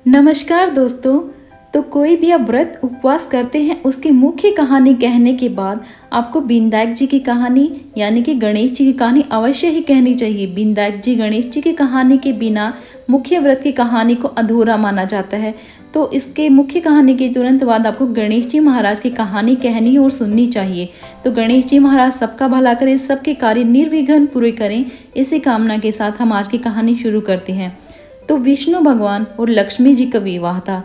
नमस्कार दोस्तों। तो कोई भी आप व्रत उपवास करते हैं उसकी मुख्य कहानी कहने के बाद आपको विनायक जी की कहानी यानी कि गणेश जी की कहानी अवश्य ही कहनी चाहिए। विनायक जी गणेश जी की कहानी के बिना मुख्य व्रत की कहानी को अधूरा माना जाता है। तो इसके मुख्य कहानी के तुरंत बाद आपको गणेश जी महाराज की कहानी कहनी और सुननी चाहिए। तो गणेश जी महाराज सबका भला करें, सबके कार्य निर्विघ्न पूरे करें, इसी कामना के साथ हम आज की कहानी शुरू करते हैं। तो विष्णु भगवान और लक्ष्मी जी का विवाह था।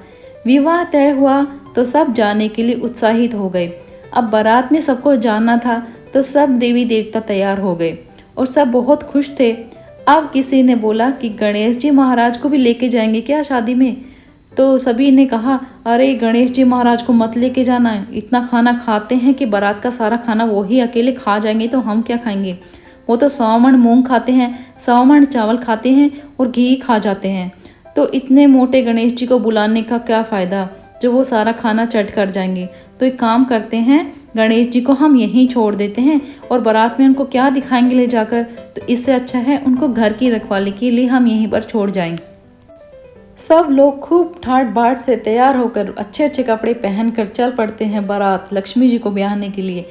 विवाह तय हुआ तो सब जाने के लिए उत्साहित हो गए। अब बारात में सबको जाना था तो सब देवी देवता तैयार हो गए और सब बहुत खुश थे। अब किसी ने बोला कि गणेश जी महाराज को भी लेके जाएंगे क्या शादी में। तो सभी ने कहा अरे गणेश जी महाराज को मत लेके जाना, इतना खाना खाते हैं कि बारात का सारा खाना वो ही अकेले खा जाएंगे तो हम क्या खाएंगे। वो तो 100 मण मूंग खाते हैं, 100 मण चावल खाते हैं और घी खा जाते हैं। तो इतने मोटे गणेश जी को बुलाने का क्या फ़ायदा जो वो सारा खाना चट कर जाएंगे। तो एक काम करते हैं, गणेश जी को हम यहीं छोड़ देते हैं और बारात में उनको क्या दिखाएंगे ले जाकर। तो इससे अच्छा है उनको घर की रखवाली के लिए हम यहीं पर छोड़ जाएं। सब लोग खूब ठाट बाट से तैयार होकर अच्छे अच्छे कपड़े पहनकर चल पड़ते हैं बारात लक्ष्मी जी को ब्याहने के लिए।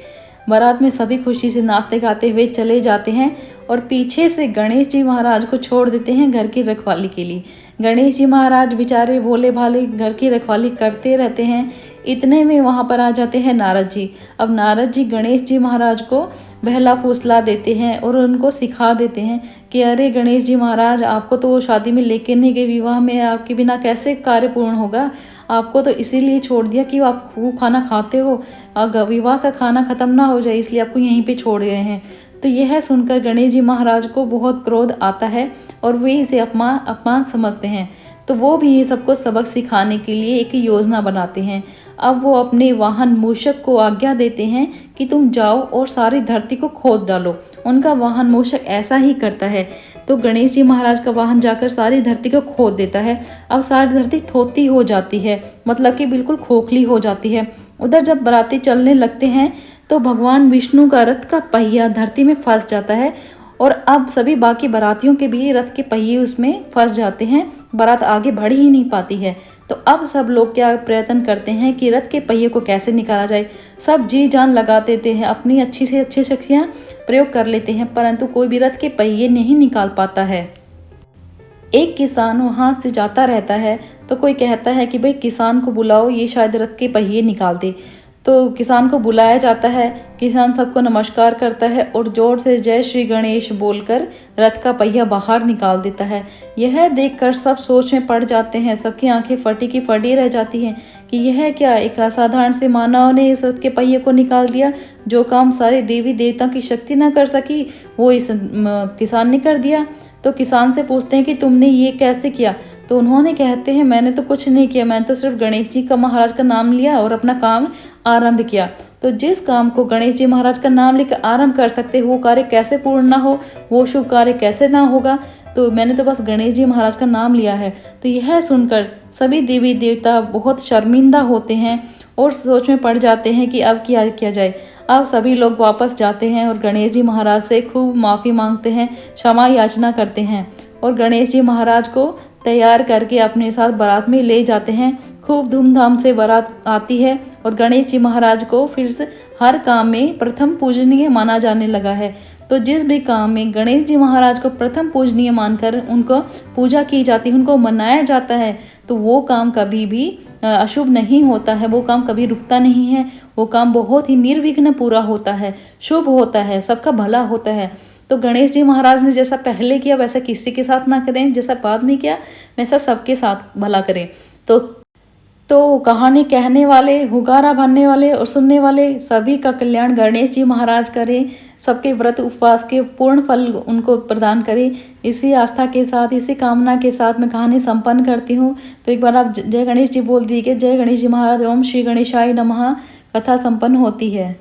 बारात में सभी खुशी से नाचते गाते हुए चले जाते हैं और पीछे से गणेश जी महाराज को छोड़ देते हैं घर की रखवाली के लिए। गणेश जी महाराज बेचारे भोले भाले घर की रखवाली करते रहते हैं। इतने में वहाँ पर आ जाते हैं नारद जी। अब नारद जी गणेश जी महाराज को बहला फुसला देते हैं और उनको सिखा देते हैं कि अरे गणेश जी महाराज, आपको तो वो शादी में लेके नहीं गए, विवाह में आपके बिना कैसे कार्य पूर्ण होगा। आपको तो इसीलिए छोड़ दिया कि आप खूब खाना खाते हो, अगर विवाह का खाना खत्म ना हो जाए इसलिए आपको यहीं पे छोड़ गए हैं। तो यह सुनकर गणेश जी महाराज को बहुत क्रोध आता है और वे इसे अपमान समझते हैं। तो वो भी ये सबको सबक सिखाने के लिए एक योजना बनाते हैं। अब वो अपने वाहन मूषक को आज्ञा देते हैं कि तुम जाओ और सारी धरती को खोद डालो। उनका वाहन मूषक ऐसा ही करता है। तो गणेश जी महाराज का वाहन जाकर सारी धरती को खोद देता है। अब सारी धरती थोती हो जाती है, मतलब कि बिल्कुल खोखली हो जाती है। उधर जब बाराती चलने लगते हैं तो भगवान विष्णु का रथ का पहिया धरती में फंस जाता है और अब सभी बाकी बारातियों के भी रथ के पहिए उसमें फंस जाते हैं। बारात आगे बढ़ ही नहीं पाती है। तो अब सब लोग क्या प्रयत्न करते हैं कि रथ के पहिए को कैसे निकाला जाए। सब जी जान लगा देते हैं, अपनी अच्छी से अच्छी शक्तियाँ प्रयोग कर लेते हैं, परंतु कोई भी रथ के पहिए नहीं निकाल पाता है। एक किसान वहाँ से जाता रहता है तो कोई कहता है कि भाई किसान को बुलाओ, ये शायद रथ के पहिए निकाल दे। तो किसान को बुलाया जाता है। किसान सबको नमस्कार करता है और जोर से जय श्री गणेश बोलकर रथ का पहिया बाहर निकाल देता है। यह देखकर सब सोच में पड़ जाते हैं, सबकी आंखें फटी की फटी रह जाती हैं कि यह क्या, एक असाधारण से मानव ने इस रथ के पहिए को निकाल दिया। जो काम सारे देवी देवताओं की शक्ति ना कर सकी वो इस किसान ने कर दिया। तो किसान से पूछते हैं कि तुमने ये कैसे किया। तो उन्होंने कहते हैं मैंने तो कुछ नहीं किया, मैंने तो सिर्फ गणेश जी का महाराज का नाम लिया और अपना काम आरंभ किया। तो जिस काम को गणेश जी महाराज का नाम लेकर आरंभ कर सकते हो वो कार्य कैसे पूर्ण ना हो, वो शुभ कार्य कैसे ना होगा। तो मैंने तो बस गणेश जी महाराज का नाम लिया है। तो यह सुनकर सभी देवी देवता बहुत शर्मिंदा होते हैं और सोच में पड़ जाते हैं कि अब क्या किया जाए। अब सभी लोग वापस जाते हैं और गणेश जी महाराज से खूब माफ़ी मांगते हैं, क्षमा याचना करते हैं और गणेश जी महाराज को तैयार करके अपने साथ बारात में ले जाते हैं। खूब धूमधाम से बारात आती है और गणेश जी महाराज को फिर से हर काम में प्रथम पूजनीय माना जाने लगा है। तो जिस भी काम में गणेश जी महाराज को प्रथम पूजनीय मानकर उनको पूजा की जाती है, उनको मनाया जाता है, तो वो काम कभी भी अशुभ नहीं होता है, वो काम कभी रुकता नहीं है। वो काम बहुत ही निर्विघ्न पूरा होता है, शुभ होता है, सबका भला होता है। तो गणेश जी महाराज ने जैसा पहले किया वैसा किसी के साथ ना करें, जैसा बाद में किया वैसा सबके साथ भला करें। तो कहानी कहने वाले, हुगारा भरने वाले और सुनने वाले सभी का कल्याण गणेश जी महाराज करें, सबके व्रत उपवास के पूर्ण फल उनको प्रदान करें। इसी आस्था के साथ, इसी कामना के साथ मैं कहानी संपन्न करती हूँ। तो एक बार आप जय गणेश जी बोल दीजिए। जय गणेश जी महाराज। ओम श्री गणेशाय नमः। कथा संपन्न होती है।